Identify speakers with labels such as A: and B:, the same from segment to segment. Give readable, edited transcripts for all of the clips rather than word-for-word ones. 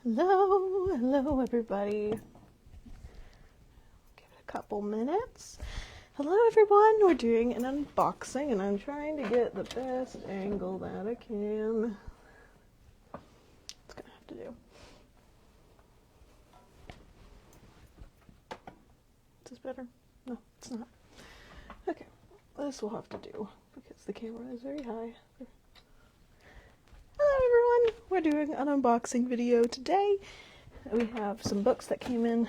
A: Hello everybody. Give it a couple minutes. Hello everyone, we're doing an unboxing and I'm trying to get the best angle that I can. It's gonna have to do. Is this better? No, it's not. Okay, this will have to do because the camera is very high. Hello everyone, we're doing an unboxing video today. We have some books that came in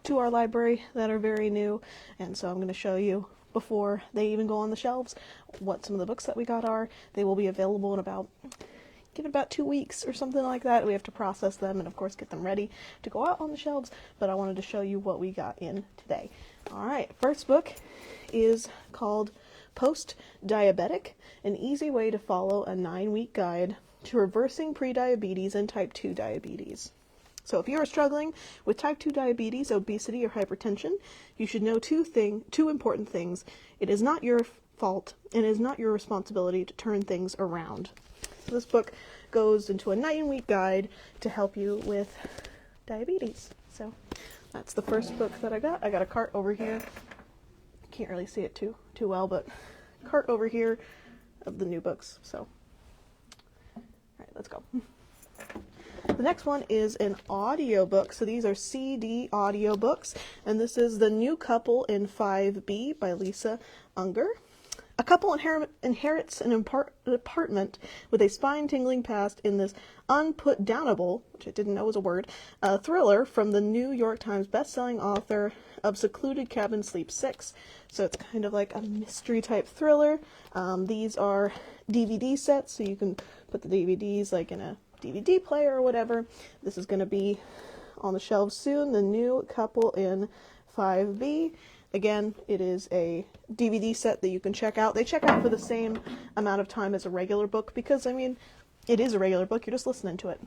A: to our library that are very new, and so I'm going to show you before they even go on the shelves what some of the books that we got are. They will be available in about 2 weeks or something like that. We have to process them and of course get them ready to go out on the shelves, but I wanted to show you what we got in today. Alright, first book is called Post-Diabetic, an easy way to follow a 9-week guide to reversing prediabetes and type 2 diabetes. So if you are struggling with type 2 diabetes, obesity, or hypertension, you should know two important things. It is not your fault, and it is not your responsibility to turn things around. So this book goes into a 9-week guide to help you with diabetes. So that's the first book that I got. I got a cart over here. Can't really see it too well, but cart over here of the new books. So, all right, let's go. The next one is an audiobook. So these are CD audiobooks, and this is The New Couple in 5B by Lisa Unger. A couple inherits an apartment with a spine-tingling past in this unputdownable, which I didn't know was a word, thriller from the New York Times bestselling author of Secluded Cabin Sleep 6. So it's kind of like a mystery-type thriller. These are DVD sets, so you can put the DVDs like in a DVD player or whatever. This is going to be on the shelves soon. The New Couple in 5B. Again, it is a DVD set that you can check out. They check out for the same amount of time as a regular book because, I mean, it is a regular book. You're just listening to it.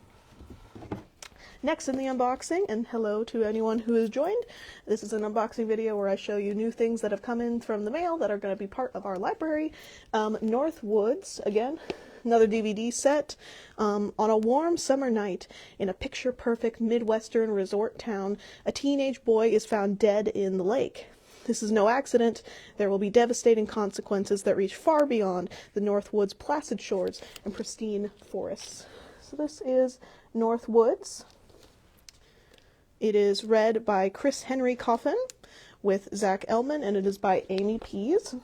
A: Next in the unboxing, and hello to anyone who has joined. This is an unboxing video where I show you new things that have come in from the mail that are going to be part of our library. Northwoods, again, another DVD set. On a warm summer night in a picture-perfect Midwestern resort town, a teenage boy is found dead in the lake. This is no accident. There will be devastating consequences that reach far beyond the Northwoods' placid shores and pristine forests. So this is Northwoods. It is read by Chris Henry Coffin with Zach Elman, and it is by Amy Pease.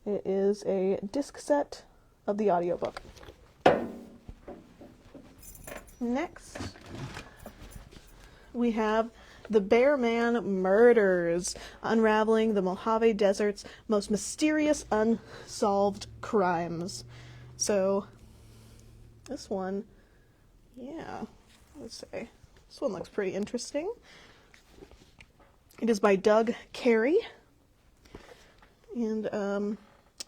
A: It is a disc set of the audiobook. Next, we have The Bear Man Murders, unraveling the Mojave Desert's most mysterious unsolved crimes. So, this one, yeah, let's say, this one looks pretty interesting. It is by Doug Carey, and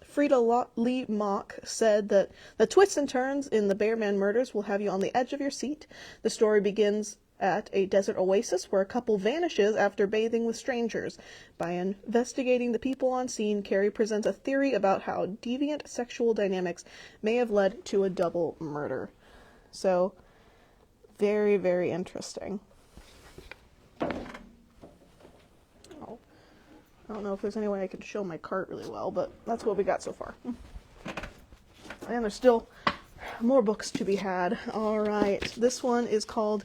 A: Frida Lee Mock said that the twists and turns in The Bear Man Murders will have you on the edge of your seat. The story begins at a desert oasis where a couple vanishes after bathing with strangers. By investigating the people on scene, Carey presents a theory about how deviant sexual dynamics may have led to a double murder. So, very, very interesting. Oh, I don't know if there's any way I could show my cart really well, but that's what we got so far. And there's still more books to be had. Alright, this one is called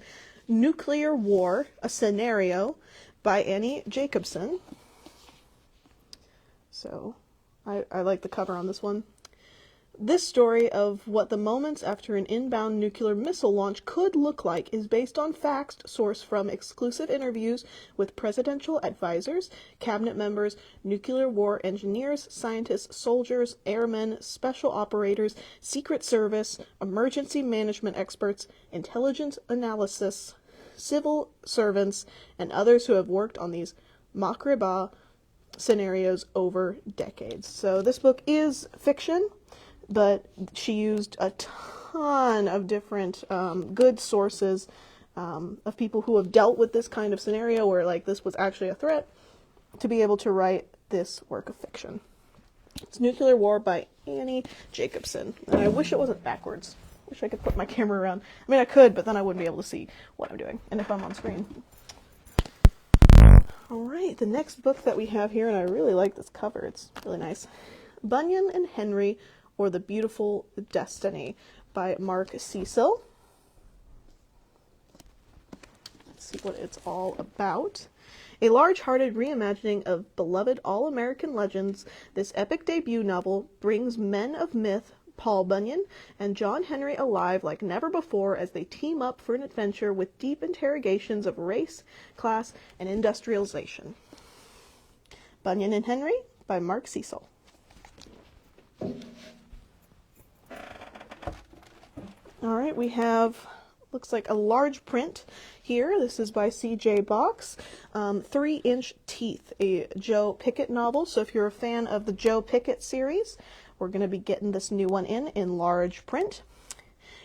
A: Nuclear War, a Scenario by Annie Jacobson. So, I like the cover on this one. This story of what the moments after an inbound nuclear missile launch could look like is based on facts sourced from exclusive interviews with presidential advisors, cabinet members, nuclear war engineers, scientists, soldiers, airmen, special operators, Secret Service, emergency management experts, intelligence analysis, civil servants, and others who have worked on these macabre scenarios over decades. So this book is fiction, but she used a ton of different good sources of people who have dealt with this kind of scenario where like this was actually a threat to be able to write this work of fiction. It's Nuclear War by Annie Jacobson, and I wish it wasn't backwards. Wish I could put my camera around. I mean, I could, but then I wouldn't be able to see what I'm doing and if I'm on screen. Alright, the next book that we have here, and I really like this cover, it's really nice. Bunyan and Henry, or The Beautiful Destiny, by Mark Cecil. Let's see what it's all about. A large-hearted reimagining of beloved all-American legends, this epic debut novel brings men of myth Paul Bunyan and John Henry alive like never before as they team up for an adventure with deep interrogations of race, class, and industrialization. Bunyan and Henry by Mark Cecil. Alright, we have, looks like a large print here. This is by C.J. Box. 3-Inch Teeth, a Joe Pickett novel. So if you're a fan of the Joe Pickett series, we're going to be getting this new one in large print.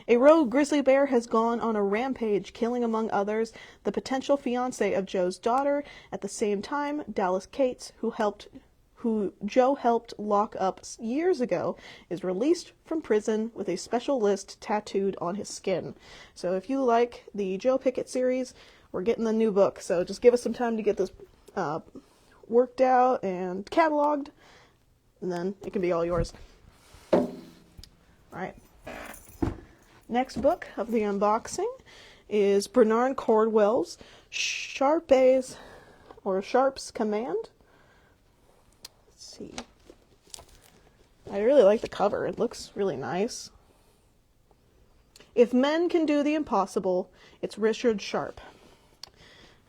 A: A rogue grizzly bear has gone on a rampage, killing, among others, the potential fiance of Joe's daughter. At the same time, Dallas Cates, who Joe helped lock up years ago, is released from prison with a special list tattooed on his skin. So if you like the Joe Pickett series, we're getting the new book. So just give us some time to get this worked out and cataloged, and then it can be all yours. Alright. Next book of the unboxing is Bernard Cornwell's Sharp's Command. Let's see. I really like the cover. It looks really nice. If men can do the impossible, it's Richard Sharp.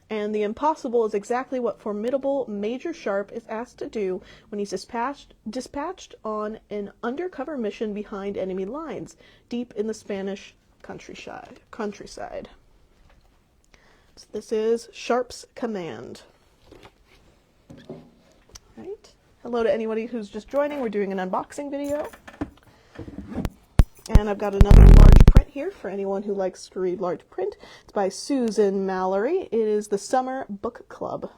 A: And the impossible is exactly what formidable Major Sharp is asked to do when he's dispatched on an undercover mission behind enemy lines, deep in the Spanish countryside. So this is Sharp's Command. Right. Hello to anybody who's just joining. We're doing an unboxing video. And I've got another large print here for anyone who likes to read large print. It's by Susan Mallory. It is the Summer Book Club.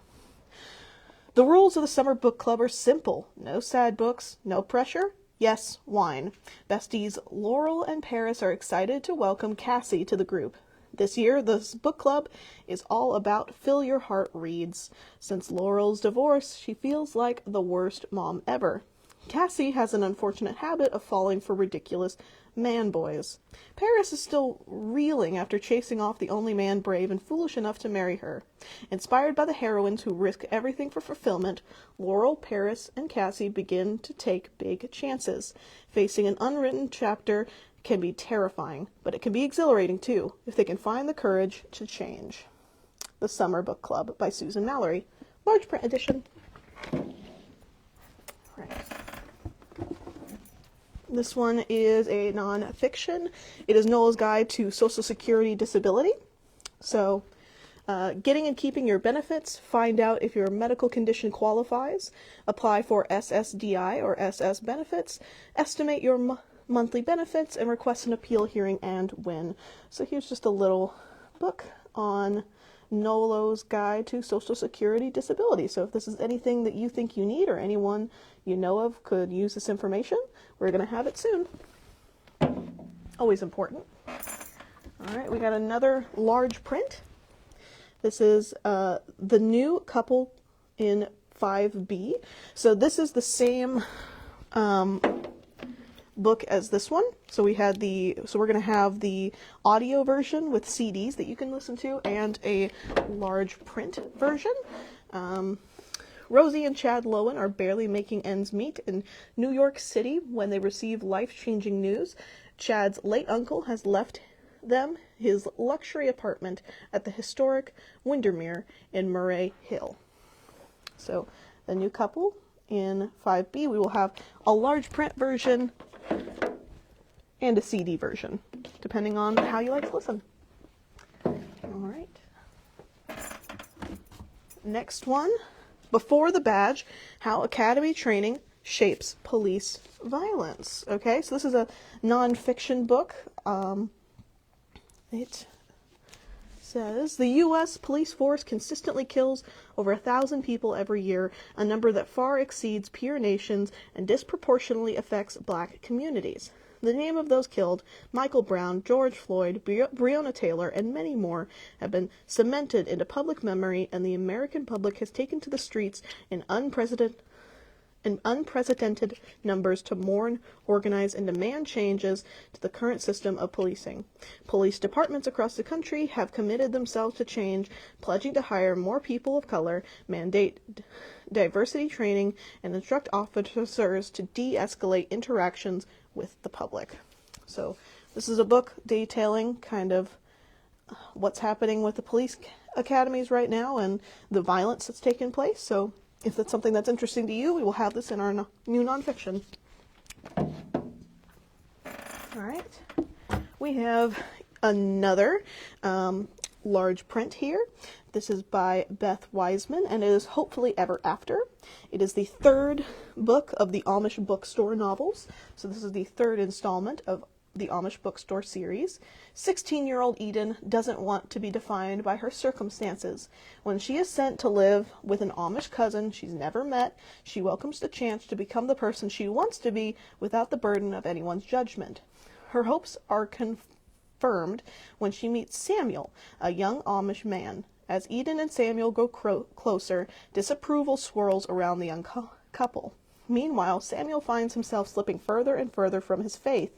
A: The rules of the Summer Book Club are simple. No sad books, no pressure, yes, wine. Besties Laurel and Paris are excited to welcome Cassie to the group. This year, this book club is all about Fill Your Heart Reads. Since Laurel's divorce, she feels like the worst mom ever. Cassie has an unfortunate habit of falling for ridiculous man-boys. Paris is still reeling after chasing off the only man brave and foolish enough to marry her. Inspired by the heroines who risk everything for fulfillment, Laurel, Paris, and Cassie begin to take big chances. Facing an unwritten chapter can be terrifying, but it can be exhilarating too, if they can find the courage to change. The Summer Book Club by Susan Mallory. Large print edition. Right. This one is a non-fiction. It is Noel's Guide to Social Security Disability. So, getting and keeping your benefits, find out if your medical condition qualifies, apply for SSDI or SS benefits, estimate your monthly benefits, and request an appeal hearing and win. So here's just a little book on Noel's Guide to Social Security Disability. So if this is anything that you think you need or anyone you know of could use this information, we're going to have it soon. Always important. All right, we got another large print. This is The New Couple in 5B. So this is the same book as this one. So we're going to have the audio version with CDs that you can listen to and a large print version. Rosie and Chad Lowen are barely making ends meet in New York City when they receive life-changing news. Chad's late uncle has left them his luxury apartment at the historic Windermere in Murray Hill. So The New Couple in 5B. We will have a large print version and a CD version, depending on how you like to listen. All right. Next one, Before the Badge, How Academy Training Shapes Police Violence. Okay, so this is a non-fiction book. It says, the U.S. police force consistently kills over 1,000 people every year, a number that far exceeds peer nations and disproportionately affects black communities. The name of those killed, Michael Brown, George Floyd, Breonna Taylor, and many more, have been cemented into public memory, and the American public has taken to the streets in unprecedented numbers to mourn, organize, and demand changes to the current system of policing. Police departments across the country have committed themselves to change, pledging to hire more people of color, mandate diversity training, and instruct officers to de-escalate interactions with the public. So this is a book detailing kind of what's happening with the police academies right now and the violence that's taken place. So if that's something that's interesting to you, we will have this in our new nonfiction. All right. We have another large print here. This is by Beth Wiseman, and it is Hopefully Ever After. It is the third book of the Amish Bookstore novels. So this is the third installment of the Amish Bookstore series. 16-year-old Eden doesn't want to be defined by her circumstances. When she is sent to live with an Amish cousin she's never met, she welcomes the chance to become the person she wants to be without the burden of anyone's judgment. Her hopes are confirmed when she meets Samuel, a young Amish man. As Eden and Samuel grow closer, disapproval swirls around the young couple. Meanwhile, Samuel finds himself slipping further and further from his faith,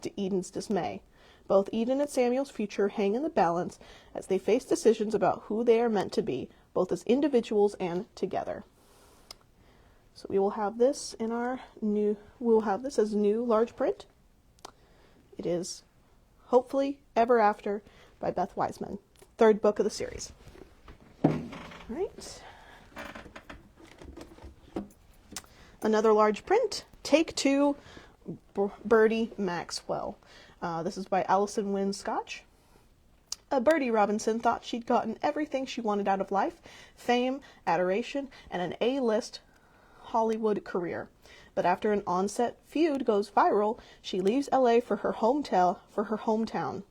A: to Eden's dismay. Both Eden and Samuel's future hang in the balance as they face decisions about who they are meant to be, both as individuals and together. So we will have this in our as new large print. It is Hopefully Ever After by Beth Wiseman, third book of the series. All right. Another large print, Take Two, Birdie Maxwell. This is by Alison Wynne Scotch. Birdie Robinson thought she'd gotten everything she wanted out of life: fame, adoration, and an A-list Hollywood career. But after an on-set feud goes viral, she leaves LA for her hometown.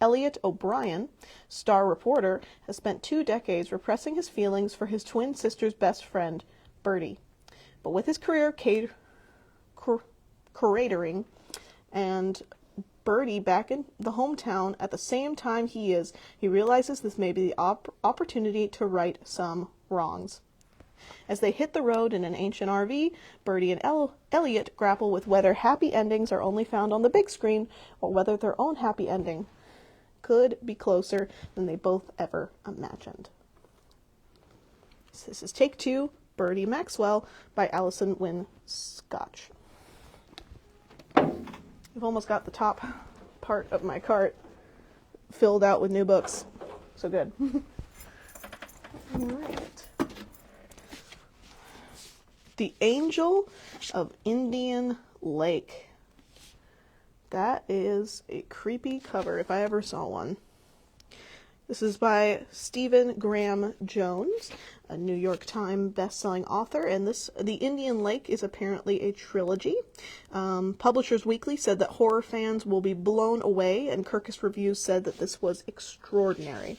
A: Elliot O'Brien, star reporter, has spent 2 decades repressing his feelings for his twin sister's best friend, Birdie. But with his career curating and Birdie back in the hometown at the same time he realizes this may be the opportunity to right some wrongs. As they hit the road in an ancient RV, Birdie and Elliot grapple with whether happy endings are only found on the big screen or whether their own happy ending could be closer than they both ever imagined. So this is Take Two, Birdie Maxwell by Alison Wynne Scotch. I've almost got the top part of my cart filled out with new books. So good. All right. The Angel of Indian Lake. That is a creepy cover if I ever saw one. This is by Stephen Graham Jones, a New York Times best-selling author, and The Indian Lake is apparently a trilogy. Publishers Weekly said that horror fans will be blown away, and Kirkus Reviews said that this was extraordinary.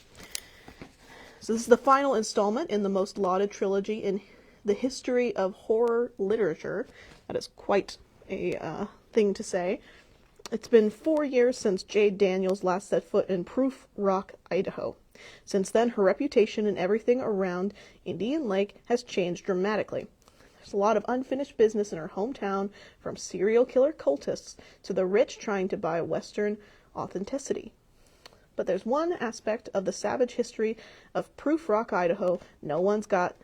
A: So this is the final installment in the most lauded trilogy in the history of horror literature. That is quite a thing to say. It's been 4 years since Jade Daniels last set foot in Proof Rock, Idaho. Since then, her reputation and everything around Indian Lake has changed dramatically. There's a lot of unfinished business in her hometown, from serial killer cultists to the rich trying to buy Western authenticity. But there's one aspect of the savage history of Proof Rock, Idaho, no one's got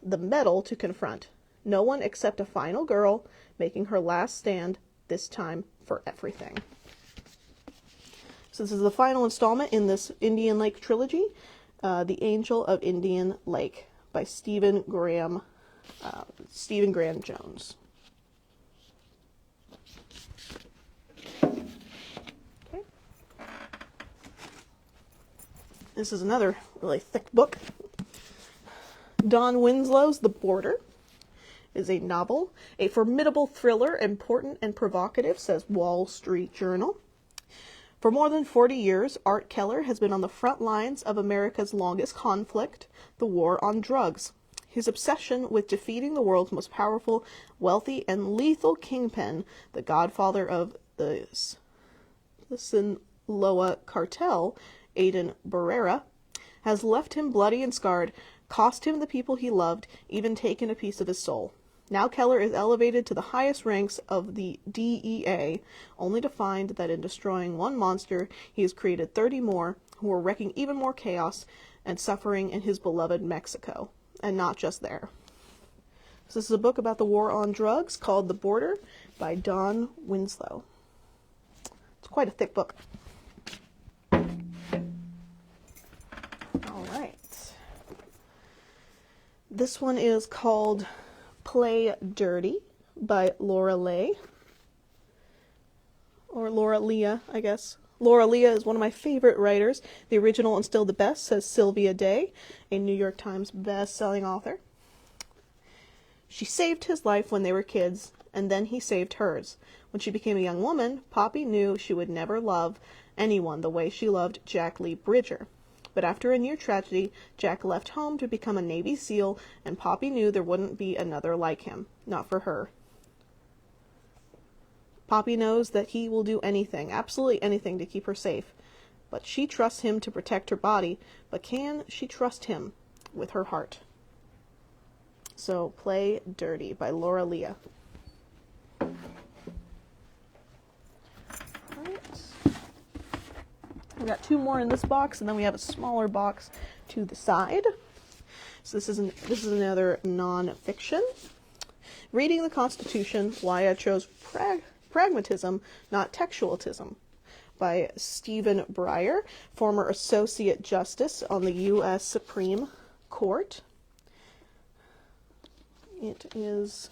A: the mettle to confront. No one except a final girl making her last stand, this time for everything. So this is the final installment in this Indian Lake trilogy, The Angel of Indian Lake by Stephen Graham Jones. Okay. This is another really thick book. Don Winslow's The Border is a novel, a formidable thriller, important and provocative, says Wall Street Journal. For more than 40 years, Art Keller has been on the front lines of America's longest conflict, the war on drugs. His obsession with defeating the world's most powerful, wealthy, and lethal kingpin, the godfather of the Sinaloa cartel, Aiden Barrera, has left him bloody and scarred, cost him the people he loved, even taken a piece of his soul. Now Keller is elevated to the highest ranks of the DEA, only to find that in destroying one monster, he has created 30 more who are wreaking even more chaos and suffering in his beloved Mexico, and not just there. So this is a book about the war on drugs called The Border by Don Winslow. It's quite a thick book. All right. This one is called Play Dirty by Laura Leigh. Or Laura Leah, I guess. Laura Leah is one of my favorite writers. The original and still the best, says Sylvia Day, a New York Times best-selling author. She saved his life when they were kids, and then he saved hers. When she became a young woman, Poppy knew she would never love anyone the way she loved Jack Lee Bridger. But after a near tragedy, Jack left home to become a Navy SEAL, and Poppy knew there wouldn't be another like him. Not for her. Poppy knows that he will do anything, absolutely anything, to keep her safe. But she trusts him to protect her body. But can she trust him with her heart? So, Play Dirty by Laura Leah. We got 2 more in this box, and then we have a smaller box to the side. So this is another non-fiction. Reading the Constitution: Why I Chose Pragmatism, Not Textualism, by Stephen Breyer, former Associate Justice on the U.S. Supreme Court. It is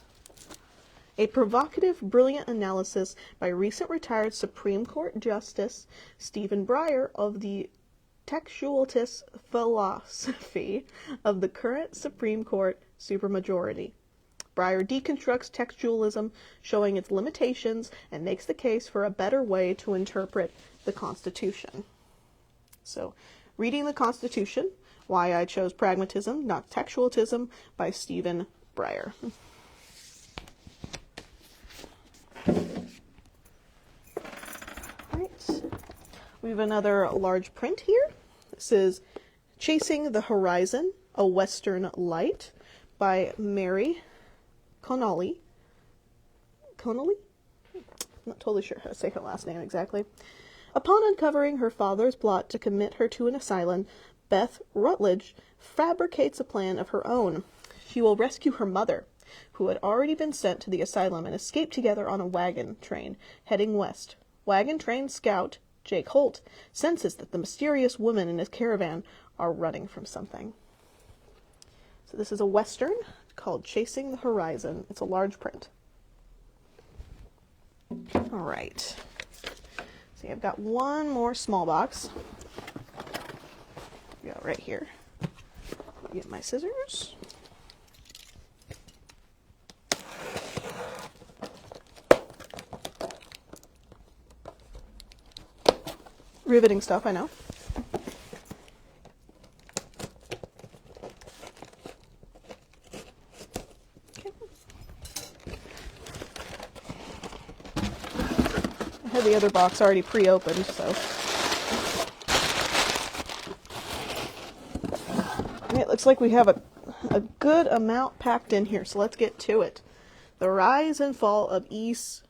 A: a provocative, brilliant analysis by recent retired Supreme Court Justice Stephen Breyer of the textualist philosophy of the current Supreme Court supermajority. Breyer deconstructs textualism, showing its limitations, and makes the case for a better way to interpret the Constitution. So, Reading the Constitution: Why I Chose Pragmatism, Not Textualism, by Stephen Breyer. Right. We have another large print here. This is Chasing the Horizon, A Western Light by Mary Connolly. Connolly? I'm not totally sure how to say her last name exactly. Upon uncovering her father's plot to commit her to an asylum, Beth Rutledge fabricates a plan of her own. She will rescue her mother, who had already been sent to the asylum, and escape together on a wagon train heading west. Wagon train scout Jake Holt senses that the mysterious women in his caravan are running from something. So this is a Western called Chasing the Horizon. It's a large print. All right. See, I've got one more small box. Go right here. Get my scissors. Riveting stuff, I know. Okay. I had the other box already pre-opened, so. And it looks like we have a good amount packed in here, so let's get to it. The Rise and Fall of ECW.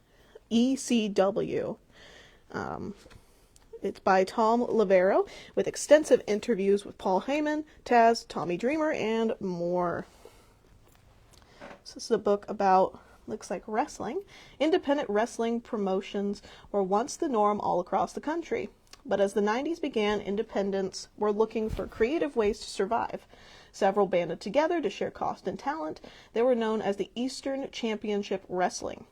A: It's by Tom Lavero, with extensive interviews with Paul Heyman, Taz, Tommy Dreamer, and more. So this is a book about, looks like, wrestling. Independent wrestling promotions were once the norm all across the country. But as the 90s began, independents were looking for creative ways to survive. Several banded together to share cost and talent. They were known as the Eastern Championship Wrestling.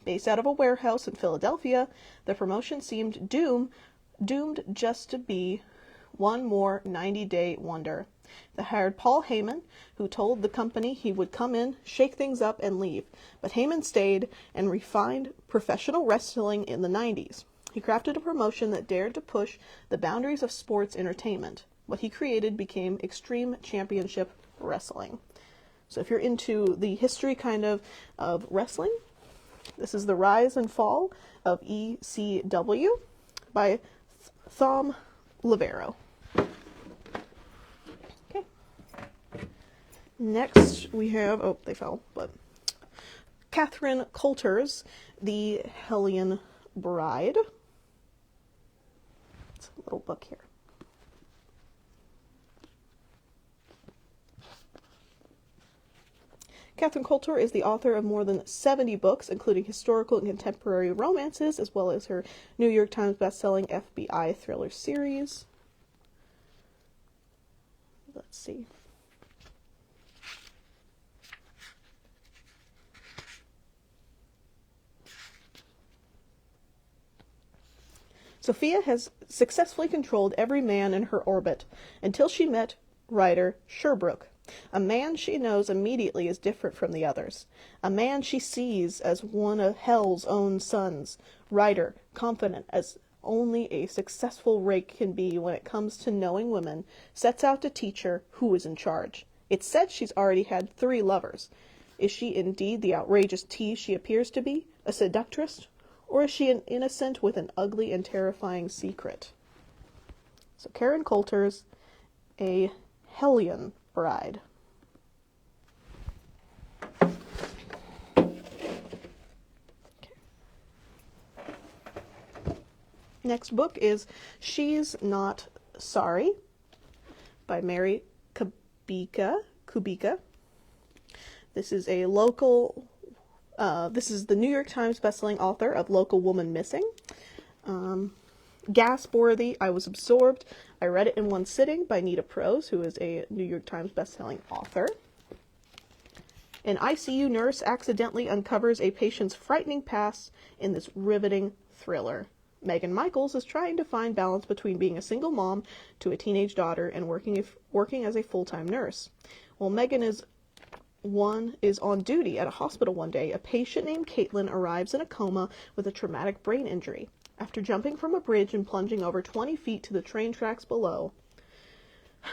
A: Based out of a warehouse in Philadelphia, the promotion seemed doomed just to be one more 90-day wonder. They hired Paul Heyman, who told the company he would come in, shake things up, and leave. But Heyman stayed and refined professional wrestling in the 90s. He crafted a promotion that dared to push the boundaries of sports entertainment. What he created became Extreme Championship Wrestling. So if you're into the history kind of wrestling, this is The Rise and Fall of ECW by Thom Lavero. Okay. Next we have, oh, they fell, but Catherine Coulter's The Hellion Bride. It's a little book here. Catherine Coulter is the author of more than 70 books, including historical and contemporary romances, as well as her New York Times bestselling FBI thriller series. Let's see. Sophia has successfully controlled every man in her orbit until she met Ryder Sherbrooke, a man she knows immediately is different from the others, a man she sees as one of Hell's own sons. Ryder, confident as only a successful rake can be when it comes to knowing women, sets out to teach her who is in charge. It's said she's already had 3 lovers. Is she indeed the outrageous tease she appears to be, a seductress? Or is she an innocent with an ugly and terrifying secret? So Karen Coulter's A Hellion Bride. Next book is She's Not Sorry by Mary Kubica. This is a local... this is the New York Times bestselling author of Local Woman Missing. Gasp-worthy. I was absorbed. I read it in one sitting by Nita Prose, who is a New York Times bestselling author. An ICU nurse accidentally uncovers a patient's frightening past in this riveting thriller. Megan Michaels is trying to find balance between being a single mom to a teenage daughter and working as a full-time nurse. While Megan is on duty at a hospital one day, a patient named Caitlin arrives in a coma with a traumatic brain injury. After jumping from a bridge and plunging over 20 feet to the train tracks below.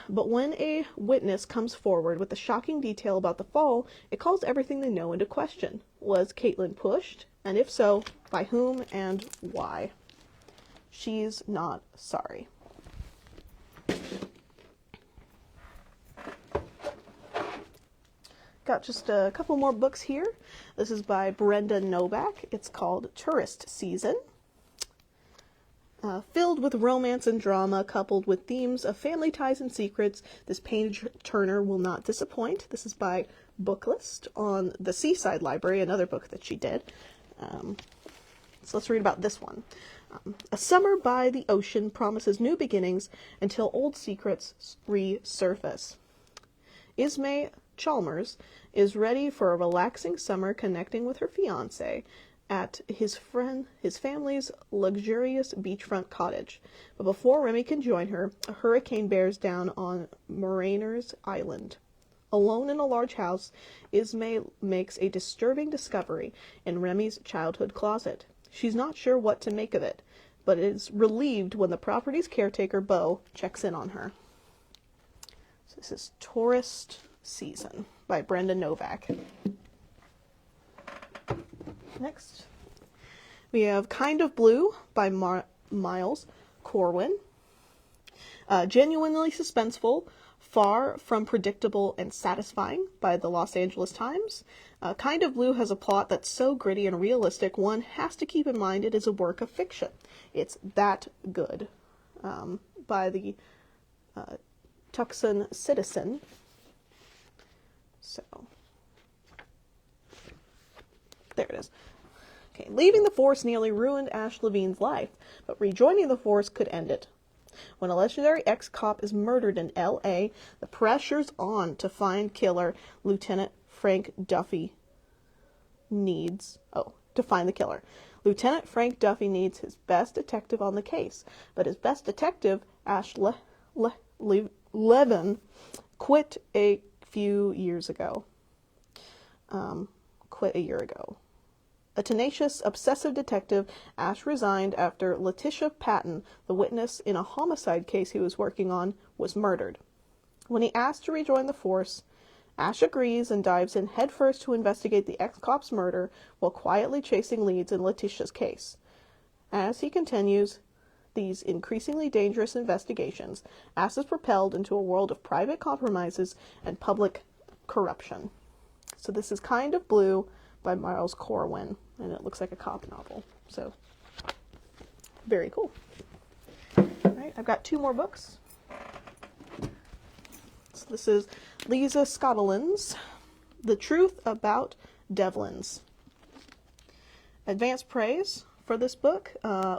A: But when a witness comes forward with the shocking detail about the fall, it calls everything they know into question. Was Caitlin pushed? And if so, by whom and why? She's Not Sorry. Got just a couple more books here. This is by Brenda Novak. It's called Tourist Season. Filled with romance and drama, coupled with themes of family ties and secrets, this page-turner will not disappoint. This is by Booklist on the Seaside Library, another book that she did. So let's read about this one. A summer by the ocean promises new beginnings until old secrets resurface. Ismay Chalmers is ready for a relaxing summer connecting with her fiancé at his family's luxurious beachfront cottage. But before Remy can join her, a hurricane bears down on Mariners Island. Alone in a large house, Ismay makes a disturbing discovery in Remy's childhood closet. She's not sure what to make of it, but is relieved when the property's caretaker, Beau, checks in on her. So this is Tourist Season by Brenda Novak. Next, we have Kind of Blue by Miles Corwin. Genuinely suspenseful, far from predictable and satisfying by the Los Angeles Times. Kind of Blue has a plot that's so gritty and realistic, one has to keep in mind it is a work of fiction. It's that good. By the Tucson Citizen. So, there it is. Okay, leaving the force nearly ruined Ash Levine's life, but rejoining the force could end it. When a legendary ex-cop is murdered in L.A., the pressure's on to find killer Lieutenant Frank Duffy needs... to find the killer. Lieutenant Frank Duffy needs his best detective on the case, but his best detective, Ash Levin, quit a few years ago. Quit a year ago. A tenacious, obsessive detective, Ash resigned after Letitia Patton, the witness in a homicide case he was working on, was murdered. When he asked to rejoin the force, Ash agrees and dives in headfirst to investigate the ex-cop's murder while quietly chasing leads in Letitia's case. As he continues these increasingly dangerous investigations, Ass is propelled into a world of private compromises and public corruption. So this is Kind of Blue by Miles Corwin, and it looks like a cop novel. So, very cool. All right, I've got 2 more books. So this is Lisa Scottolin's The Truth About Devlins. Advanced praise for this book.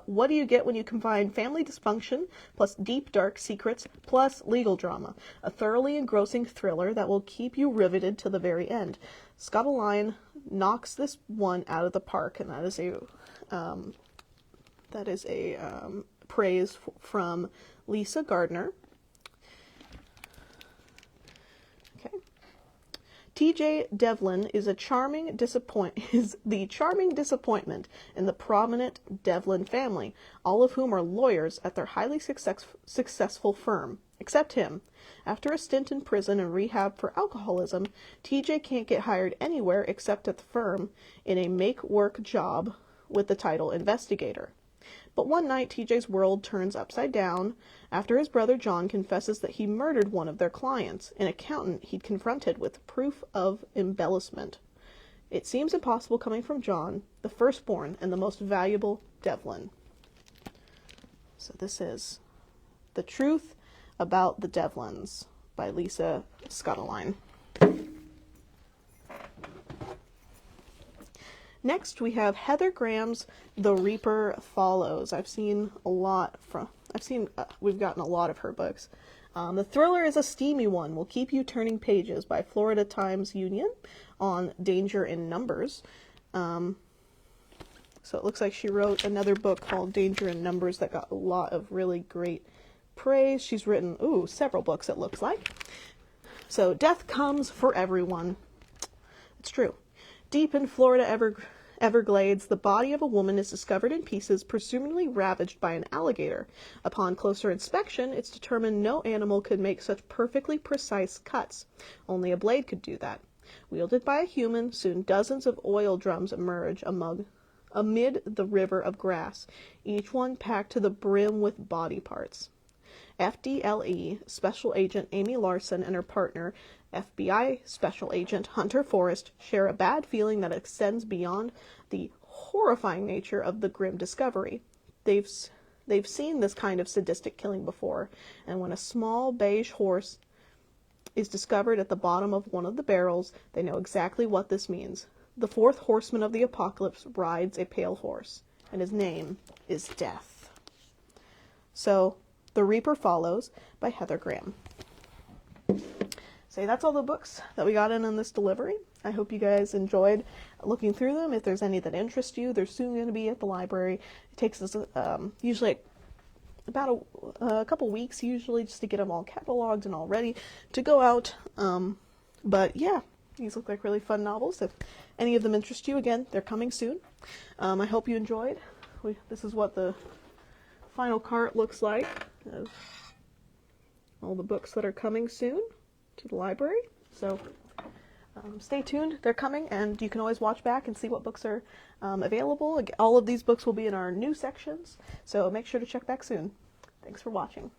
A: What do you get when you combine family dysfunction plus deep, dark secrets plus legal drama? A thoroughly engrossing thriller that will keep you riveted to the very end. Scottoline knocks this one out of the park, and that is a praise from Lisa Gardner. Okay. T.J. Devlin is the charming disappointment in the prominent Devlin family, all of whom are lawyers at their highly successful firm, except him. After a stint in prison and rehab for alcoholism, T.J. can't get hired anywhere except at the firm in a make-work job with the title investigator. But one night, TJ's world turns upside down after his brother John confesses that he murdered one of their clients, an accountant he'd confronted with proof of embellishment. It seems impossible coming from John, the firstborn and the most valuable Devlin. So this is The Truth About the Devlins by Lisa Scottoline. Next, we have Heather Graham's The Reaper Follows. we've gotten a lot of her books. The thriller is a steamy one, will keep you turning pages, by Florida Times Union on Danger in Numbers. So it looks like she wrote another book called Danger in Numbers that got a lot of really great praise. She's written, several books, it looks like. So, death comes for everyone. It's true. Deep in Florida Everglades, the body of a woman is discovered in pieces, presumably ravaged by an alligator. Upon closer inspection, it's determined no animal could make such perfectly precise cuts. Only a blade could do that. Wielded by a human, soon dozens of oil drums emerge amid the river of grass, each one packed to the brim with body parts. FDLE Special Agent Amy Larson and her partner, FBI Special Agent Hunter Forrest, share a bad feeling that extends beyond the horrifying nature of the grim discovery. They've seen this kind of sadistic killing before, and when a small beige horse is discovered at the bottom of one of the barrels, they know exactly what this means. The 4th horseman of the apocalypse rides a pale horse, and his name is Death. So, The Reaper Follows by Heather Graham. So that's all the books that we got in this delivery. I hope you guys enjoyed looking through them. If there's any that interest you, they're soon going to be at the library. It takes us usually about a couple weeks usually just to get them all cataloged and all ready to go out. But yeah, these look like really fun novels. If any of them interest you, again, they're coming soon. I hope you enjoyed. This is what the final cart looks like of all the books that are coming soon to the library. So stay tuned, they're coming, and you can always watch back and see what books are available. All of these books will be in our new sections, so make sure to check back soon. Thanks for watching.